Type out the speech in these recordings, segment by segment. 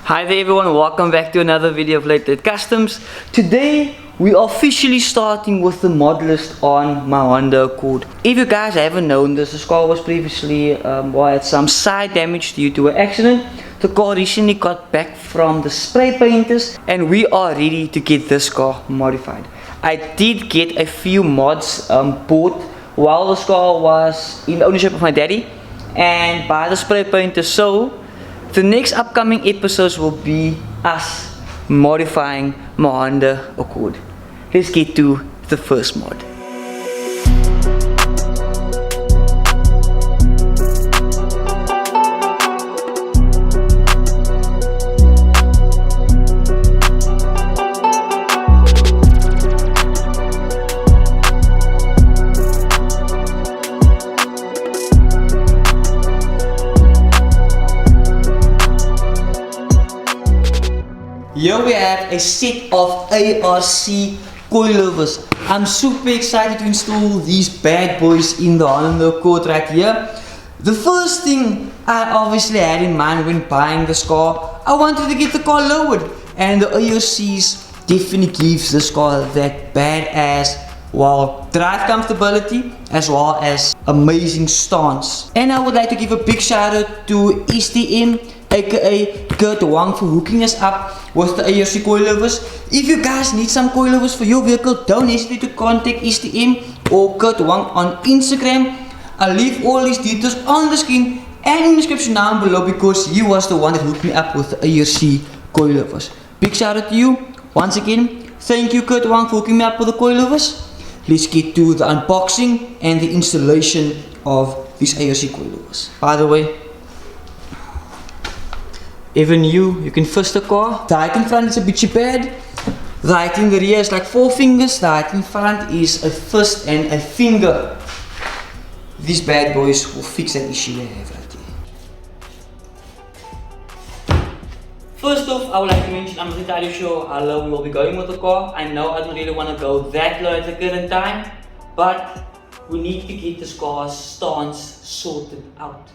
Hi there everyone, welcome back to another video of Late Customs. Today we are officially starting with the mod list on my Honda Accord. If you guys haven't known this, the car was previously had some side damage due to an accident. The car recently got back from the spray painters and we are ready to get this car modified. I did get a few mods bought while this car was in the ownership of my daddy and by the spray painters, so the next upcoming episodes will be us modifying my Honda Accord. Let's get to the first mod. Here we have a set of ARC coilovers. I'm super excited to install these bad boys in the Honda Accord right here. The first thing I obviously had in mind when buying this car, I wanted to get the car lowered, and the ARCs definitely gives this car that badass, well, drive comfortability as well as amazing stance. And I would like to give a big shout out to STM aka Kurt Wong for hooking us up with the ARC coilovers. If you guys need some coilovers for your vehicle, don't hesitate to contact STM or Kurt Wong on Instagram. I'll leave all these details on the screen and in the description down below because he was the one that hooked me up with the ARC coilovers. Big shout out to you once again. Thank you Kurt Wong for hooking me up with the coilovers. Let's get to the unboxing and the installation of these ARC coilovers. By the way, even you can fist the car. The height in front is a bit bad. The height in the rear is like 4 fingers. The height in front is a fist and a finger. These bad boys will fix that issue I have right here. First off, I would like to mention I'm not entirely sure how low we will be going with the car. I know I don't really want to go that low at the current time, but we need to get this car's stance sorted out.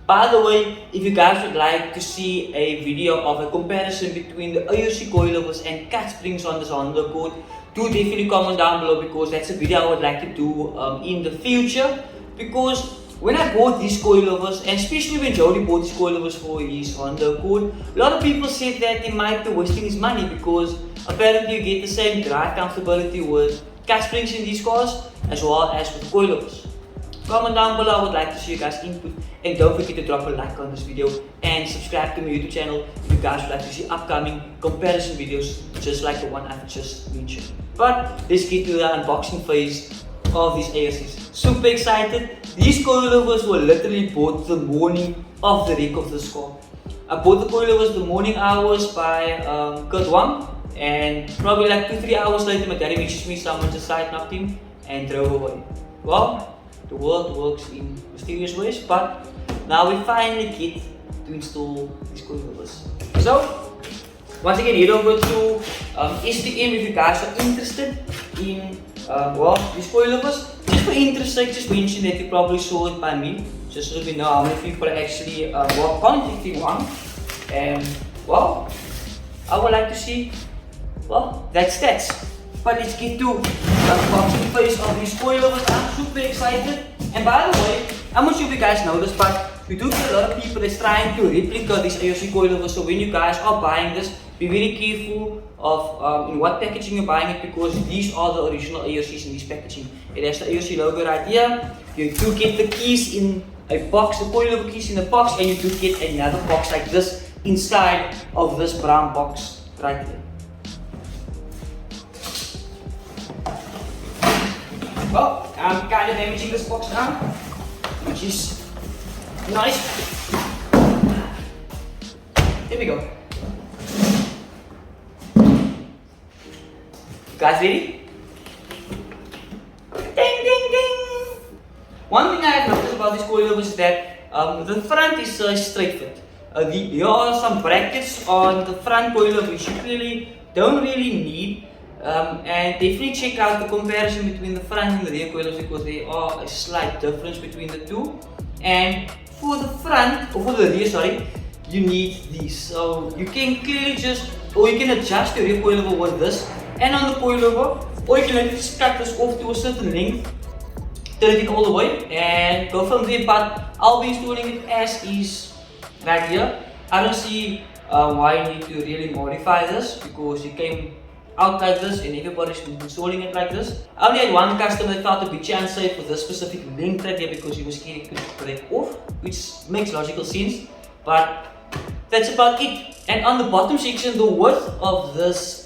By the way, if you guys would like to see a video of a comparison between the ARC coilovers and cat springs on this Honda Accord, do definitely comment down below because that's a video I would like to do in the future. Because when I bought these coilovers, and especially when Jody bought these coilovers for his Honda Accord, a lot of people said that he might be wasting his money because apparently you get the same drive comfortability with cat springs in these cars as well as with coilovers. Comment down below, I would like to see you guys input, and don't forget to drop a like on this video and subscribe to my YouTube channel if you guys would like to see upcoming comparison videos just like the one I've just mentioned. But let's get to the unboxing phase of these ARCs. Super excited. These coilovers were literally bought the morning of the wreck of this car. I bought the coilovers the morning hours by Kurt Wong, and probably like 2-3 hours later my daddy messaged me, someone just side knocked him and drove away. Well, the world works in mysterious ways, but now we finally get to install these coilovers. So, once again, head over to STM if you guys are interested in these coilovers. Just for interest sake, just mention that you probably saw it by me, just so we know how many people are actually contacting one. And well, I would like to see that stats. But let's get to the unboxing phase of these coilovers. I'm super excited. And by the way, I'm not sure if you guys know this, but we do get a lot of people that's trying to replicate these ARC coilovers. So when you guys are buying this, be very careful of in what packaging you're buying it, because these are the original ARCs in this packaging. It has the ARC logo right here. You do get the keys in a box, the coilover keys in a box, and you do get another box like this inside of this brown box right here. Well, I'm kind of damaging this box now, which is nice. Here we go. Guys ready? Ding ding ding! One thing I have noticed about these coilovers is that the front is a straight fit. There are some brackets on the front coilover which you clearly don't really need. And definitely check out the comparison between the front and the rear coilovers because there are a slight difference between the two. And for the front, or for the rear, sorry, you need these. So you can clearly or you can adjust your rear coilover with this, and on the coilover, or you can let it cut this off to a certain length, turn it all the way, and go from there. But I'll be installing it as is right here. I don't see why you need to really modify this, because it came out like this and everybody's installing it like this. I only had one customer that felt a bit unsafe for this specific length right here because he was scared it could break off, which makes logical sense, but that's about it. And on the bottom section, the width of this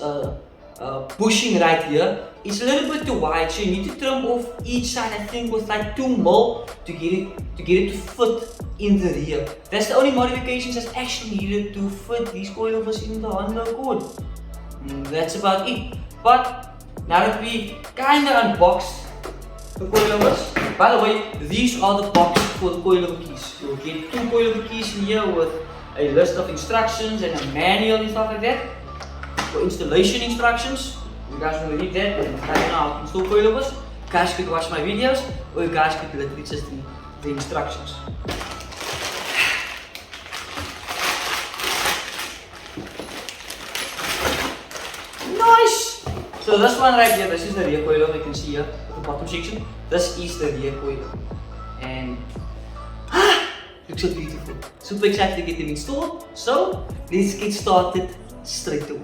bushing right here is a little bit too wide, so you need to trim off each side, I think with like 2 mil to get it to fit in the rear. That's the only modifications that's actually needed to fit these coilovers in the Honda Accord. That's about it. But now that we kinda unboxed the coilovers, by the way, these are the boxes for the coilover keys. You'll get 2 coilover keys in here with a list of instructions and a manual and stuff like that. For installation instructions, you guys want to read that and I don't know how to install coilovers. You guys could watch my videos, or you guys could literally just read the instructions. Nice! So this one right here, this is the rear coilover. You can see here at the bottom section. This is the rear coilover, and looks so beautiful. Super excited to get them installed. So let's get started straight away.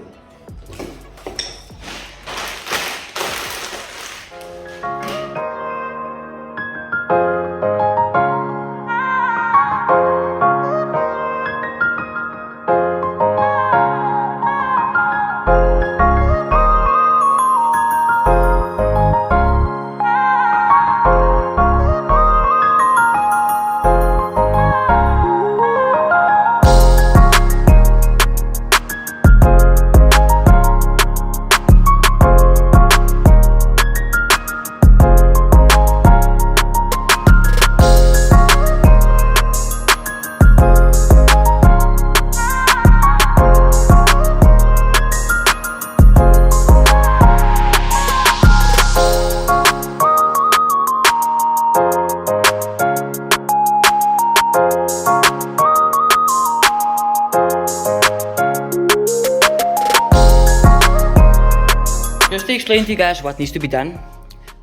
Just to explain to you guys what needs to be done,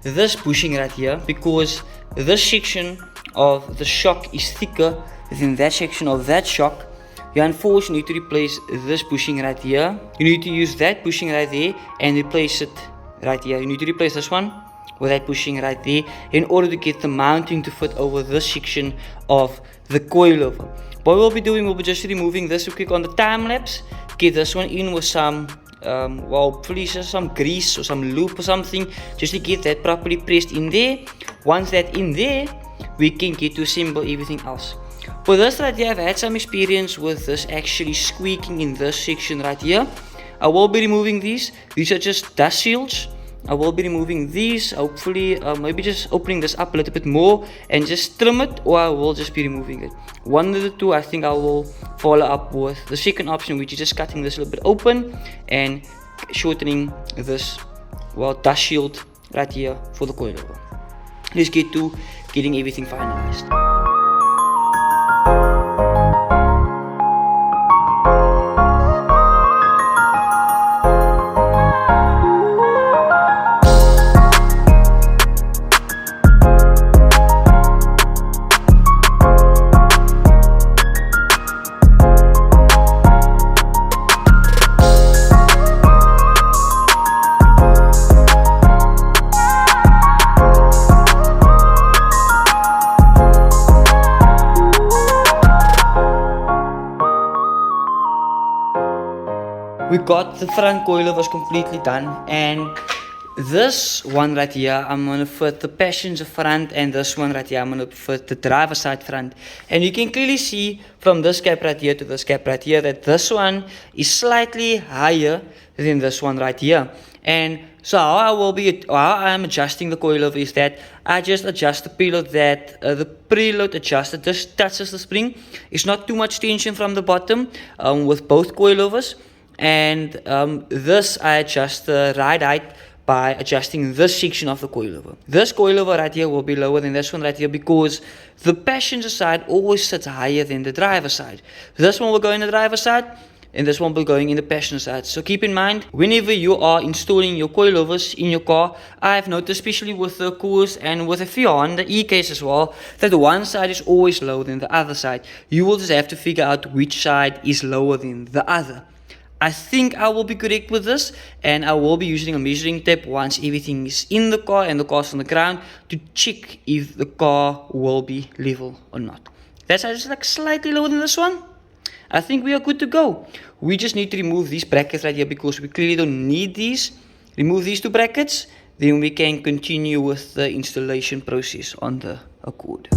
this bushing right here, because this section of the shock is thicker than that section of that shock, you unfortunately need to replace this bushing right here. You need to use that bushing right there and replace it right here. You need to replace this one with that bushing right there in order to get the mounting to fit over this section of the coilover. What we'll be doing, we'll be just removing this. We'll click on the time lapse, get this one in with some hopefully some grease or some lube or something, just to get that properly pressed in there. Once that's in there, we can get to assemble everything else. For this right here, I've had some experience with this actually squeaking in this section right here. I will be removing these. These are just dust shields. I will be removing these, hopefully maybe just opening this up a little bit more and just trim it, or I will just be removing it. One of the two, I think I will follow up with the second option, which is just cutting this a little bit open and shortening this dust shield right here for the coilover. Let's get to getting everything finalized. We got the front coilovers completely done, and this one right here I'm gonna fit the passenger front, and this one right here I'm gonna fit the driver side front. And you can clearly see from this cap right here to this cap right here that this one is slightly higher than this one right here. And so how I'm adjusting the coilover is that I just adjust the preload, that the preload adjuster just touches the spring. It's not too much tension from the bottom with both coilovers. And this I adjust the ride height by adjusting this section of the coilover. This coilover right here will be lower than this one right here because the passenger side always sits higher than the driver side. This one will go in the driver's side and this one will be going in the passenger side. So keep in mind, whenever you are installing your coilovers in your car, I have noticed, especially with the Coors and with the Fion, the E-case as well, that one side is always lower than the other side. You will just have to figure out which side is lower than the other. I think I will be correct with this, and I will be using a measuring tape once everything is in the car and the car's on the ground to check if the car will be level or not. That side is like slightly lower than this one. I think we are good to go. We just need to remove these brackets right here because we clearly don't need these. Remove these two brackets, then we can continue with the installation process on the Accord.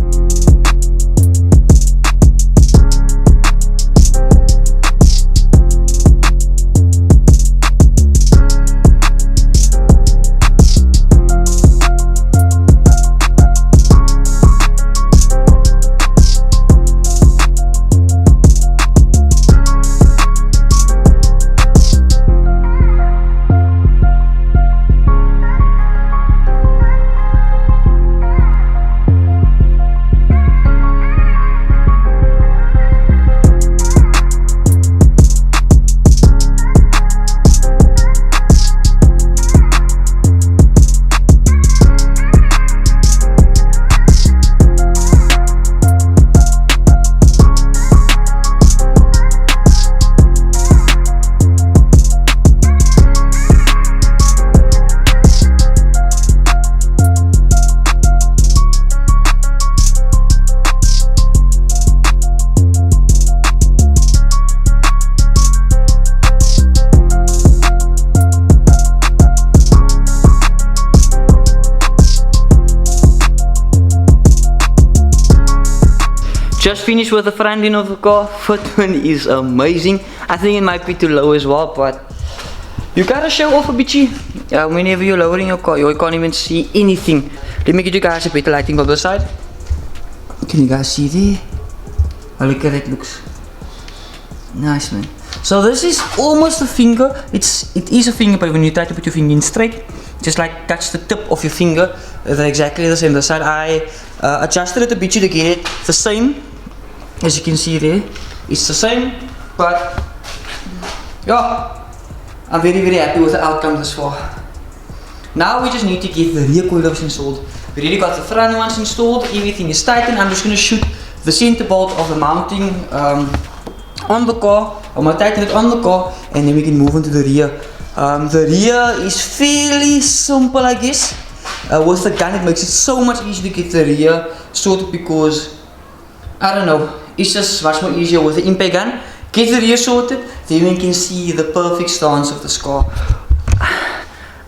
Just finished with the front end of the car. Fitment is amazing. I think it might be too low as well, but you gotta show off a bitchy. Whenever you're lowering your car, you can't even see anything. Let me get you guys a better lighting from this side. Can you guys see there? Oh, look at that, looks nice, man. So this is almost a finger. It is a finger, but when you try to put your finger in straight, just like touch the tip of your finger. They're exactly the same. The side I adjusted it a bit to get it the same. As you can see there, it's the same, but yeah, I'm very happy with the outcome thus far. Now we just need to get the rear coilovers installed. We already got the front ones installed, everything is tightened. I'm just going to shoot the center bolt of the mounting on the car. I'm going to tighten it on the car and then we can move into the rear. The rear is fairly simple, I guess. With the gun it makes it so much easier to get the rear sorted because, I don't know, it's just much more easier with the impact gun. Get the rear sorted, then we can see the perfect stance of this car.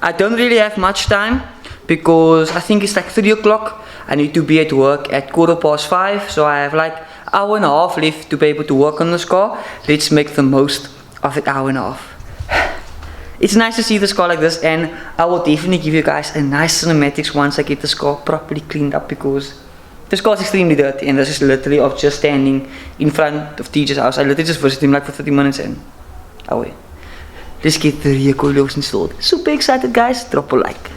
I don't really have much time because I think it's like 3 o'clock. I need to be at work at 5:15, so I have like an hour and a half left to be able to work on this car. Let's make the most of that hour and a half. It's nice to see this car like this, and I will definitely give you guys a nice cinematics once I get this car properly cleaned up because this car is extremely dirty and this is literally of just standing in front of TJ's house. I literally just visited him like for 30 minutes and away. Let's get the rear coilovers installed. Super excited, guys. Drop a like.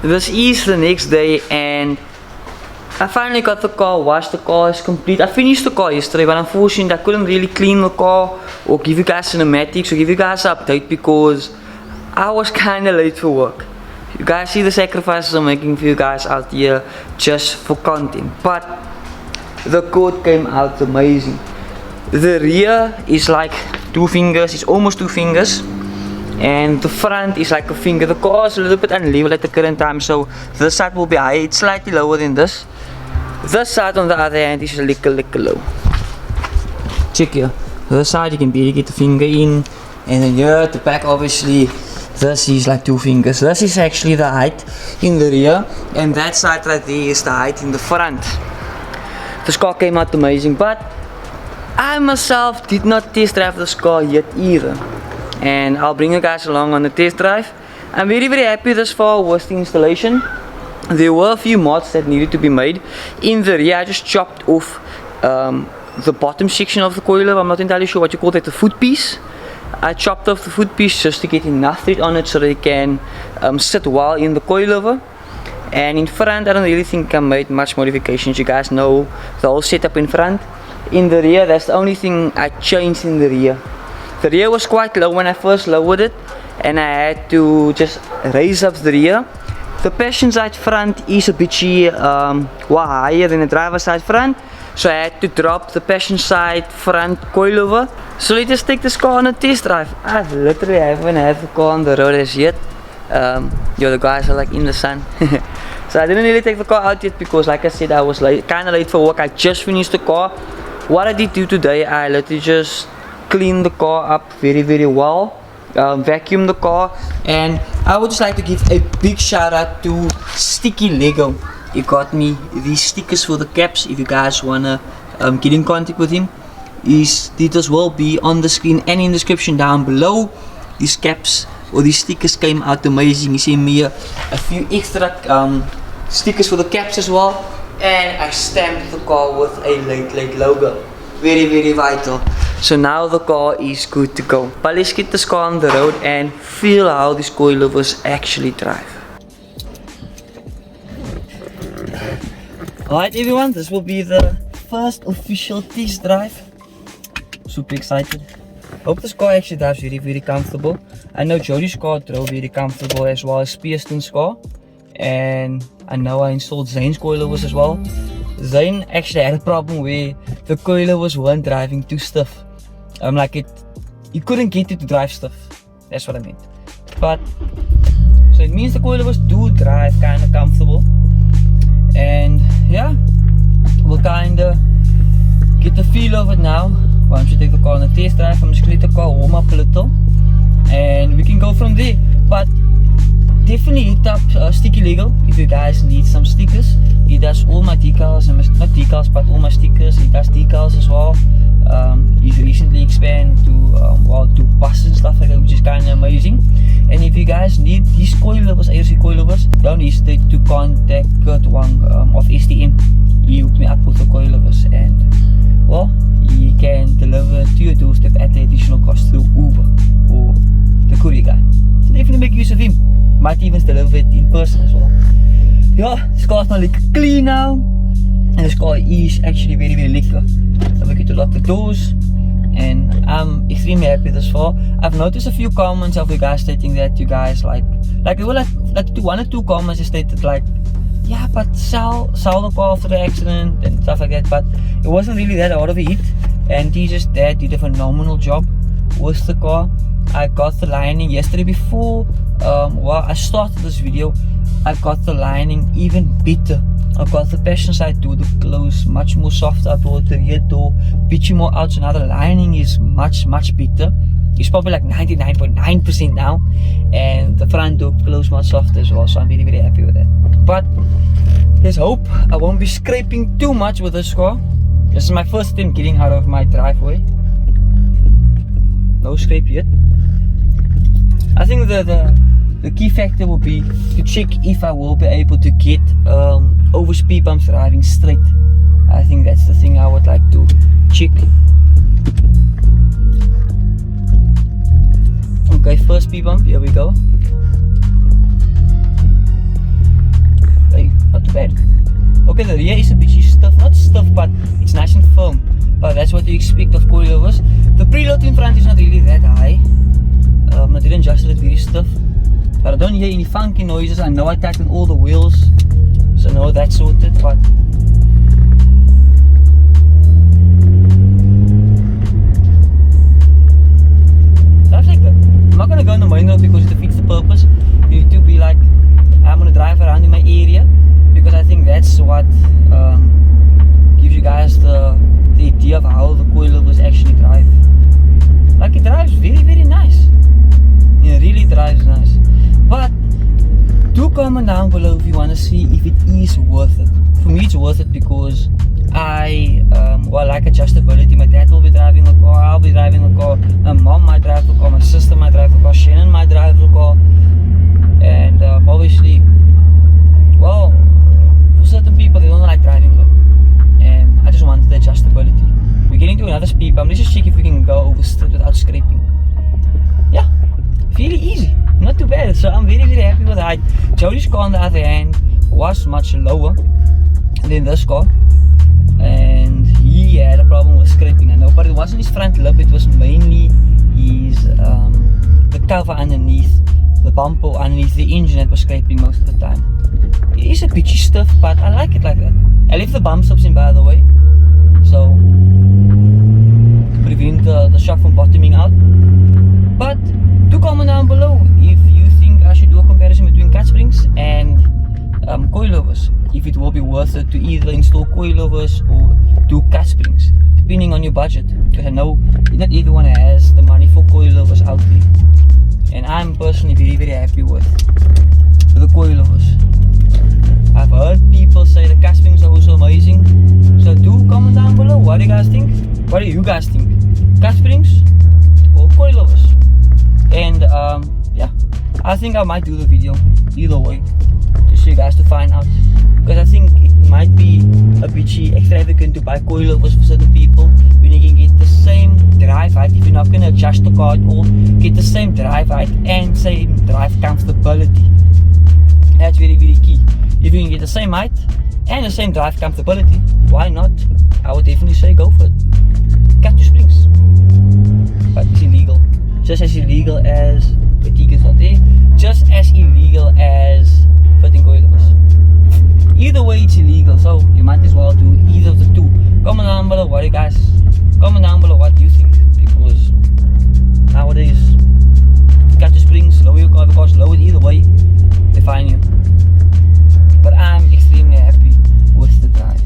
this is the next day and I finally got the car washed. The car is complete. I finished the car yesterday, but unfortunately I couldn't really clean the car or give you guys cinematics or give you guys an update because I was kinda late for work. You guys see the sacrifices I'm making for you guys out here just for content. But the code came out amazing. The rear is like 2 fingers, it's almost 2 fingers. And the front is like a finger. The car is a little bit unlevel at the current time, so this side will be high. It's slightly lower than this. This side on the other hand is a little low. Check here. This side you can barely get the finger in, and then here at the back obviously this is like 2 fingers. This is actually the height in the rear, and that side right there is the height in the front. This car came out amazing, but I myself did not test drive this car yet either. And I'll bring you guys along on the test drive. I'm very happy thus far with the installation. There were a few mods that needed to be made. In the rear I just chopped off the bottom section of the coilover. I'm not entirely sure what you call that, the foot piece. I chopped off the foot piece just to get enough thread on it so that it can sit well in the coilover. And in front I don't really think I made much modifications. You guys know the whole setup in front. In the rear that's the only thing I changed in the rear. The rear was quite low when I first lowered it, and I had to just raise up the rear. The passenger side front is a bit higher than the driver's side front, so I had to drop the passenger side front coilover. So let's just take this car on a test drive. I literally haven't had the car on the road as yet. The guys are like in the sun. So I didn't really take the car out yet because like I said I was kinda late for work. I just finished the car. What I did do today, I literally just clean the car up very well, vacuum the car, and I would just like to give a big shout out to Sticky Lego. He got me these stickers for the caps. If you guys wanna get in contact with him, his details will be on the screen and in the description down below. These caps or these stickers came out amazing. He sent me a few extra stickers for the caps as well, and I stamped the car with a late logo. Very vital. So now the car is good to go. But let's get this car on the road and feel how these coilovers actually drive. Alright everyone, this will be the first official test drive. Super excited. Hope this car actually drives very comfortable. I know Jody's car drove very comfortable as well as Pearston's car. And I know I installed Zane's coilovers as well. Zane actually had a problem where the coilovers weren't driving too stiff. You couldn't get it to drive stiff. That's what I meant. But so it means the coilovers do drive kinda comfortable. And yeah, we'll kinda get the feel of it now. Once we take the car on a test drive, I'm just gonna let the car warm up a little and we can go from there. But definitely hit up Sticky Lego if you guys need some stickers. He does all my decals, and not decals but all my stickers. He does decals as well. He's recently expanded to buses and stuff like that, which is kind of amazing. And if you guys need these coilovers, ARC coilovers, don't hesitate to contact Kurt Wong of STM. He hooked me up with the coilovers, and well, he can deliver to your doorstep at the additional cost through Uber or the courier guy. So definitely make use of him. Might even deliver it in person as well. Yeah, this car is now like clean now, and this car is actually very lekker. So we get to lock the doors, and I'm extremely happy this far. I've noticed a few comments of you guys stating that you guys like there were like 1 or 2 comments that stated like, yeah, but sell the car after the accident and stuff like that. But it wasn't really that hard of a hit, and Jesus dad did a phenomenal job with the car. I got the lining yesterday before I started this video. I got the lining even better. I got the passenger side door to close much more softer. I brought the rear door bit more out, so now the lining is much better. It's probably like 99.9% now, and the front door closed much softer as well, so I'm very happy with that. But let's hope I won't be scraping too much with this car. This is my first attempt getting out of my driveway. No scrape yet. I think the key factor will be to check if I will be able to get over speed bumps driving straight. I think that's the thing I would like to check. Okay, first speed bump, here we go. too bad. Okay, the rear is a bit stiff, not stiff, but it's nice and firm. But that's what you expect of coilovers. The preload in front is not really that high. I didn't adjust it very stiff. But I don't hear any funky noises. I know I tightened all the wheels, so no, that's sorted. But that's like I'm not gonna go on the main road because it defeats the purpose. You need to be like, I'm gonna drive around in my area, because I think that's what gives you guys the idea of how the coilovers actually drive. Like, it drives very nice. It really drives nice. But do comment down below if you want to see if it is worth it. For me, it's worth it because I like adjustability. My dad will be driving the car, I'll be driving the car, my mom might drive the car, my sister might drive the car, Shannon might drive the car, and obviously, well, for certain people they don't like driving though, and I just wanted the adjustability. We're getting to another speed bump. Let's just check if we can go over straight without scraping. Yeah, fairly easy, not too bad. So I'm very happy with the height. Jody's car on the other hand was much lower than this car, and he had a problem with scraping. I know, but it wasn't his front lip, it was mainly his the cover underneath, the bumper underneath the engine that was scraping most of the time. It is a bit stiff, but I like it like that. I left the bump stops in, by the way, so to prevent the shock from bottoming out. But do comment down below if you think I should do a comparison between cut springs and coilovers, if it will be worth it to either install coilovers or do cut springs, depending on your budget, because I know not everyone has the money for coilovers out there, and I'm personally very happy with the coilovers. I've heard people say the cut springs are also amazing, so do comment down below. What do you guys think? What do you guys think? Cut springs or coilovers? And yeah, I think I might do the video either way, just for you guys to find out, because I think it might be a bit extravagant to buy coilovers for certain people when you can get the same drive height. If you're not going to adjust the car at all, get the same drive height and same drive comfortability. That's very key. If you can get the same height and the same drive comfortability, why not? I would definitely say go for it. Cut your springs, but it's illegal. Just as illegal as the Decals out there, just as illegal as fitting coilovers. Either way, it's illegal, so you might as well do either of the two. Comment down below what you guys, comment down below what you think, because nowadays, cut your springs, lower your cover cost, lower it either way, they fine you. But I'm extremely happy with the drive.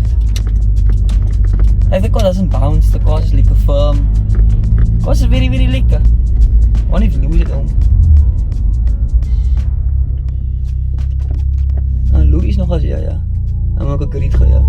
Like, the car doesn't bounce, the car is lekker firm. The car is very lekker. I wonder if Louis is at home. Louis is nog als ja. En ook een griet ja.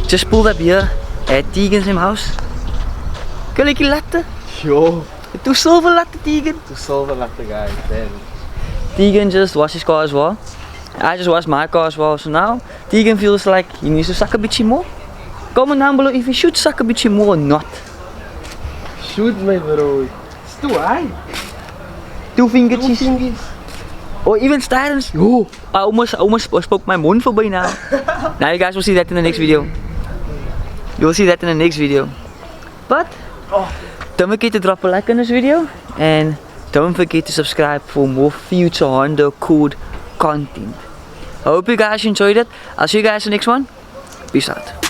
Just pulled up here at Tegan's house. Kan ik je laten? Yo. Toe silver laten, Tegan. To solve a latte, guys. Then. Tegan just washed his car as well. I just washed my car as well. So now Tegan feels like he needs to suck a bit more. Comment down below if he should suck a bit more or not. Shoot, my bro. It's too high. 2 fingers. 2 fingers. Or even Styrens. Oh. I almost spoke my mond voorbij now. Now you guys will see that in the next video. You will see that in the next video. But don't forget to drop a like on this video. And don't forget to subscribe for more future Honda code content. I hope you guys enjoyed it. I'll see you guys in the next one. Peace out.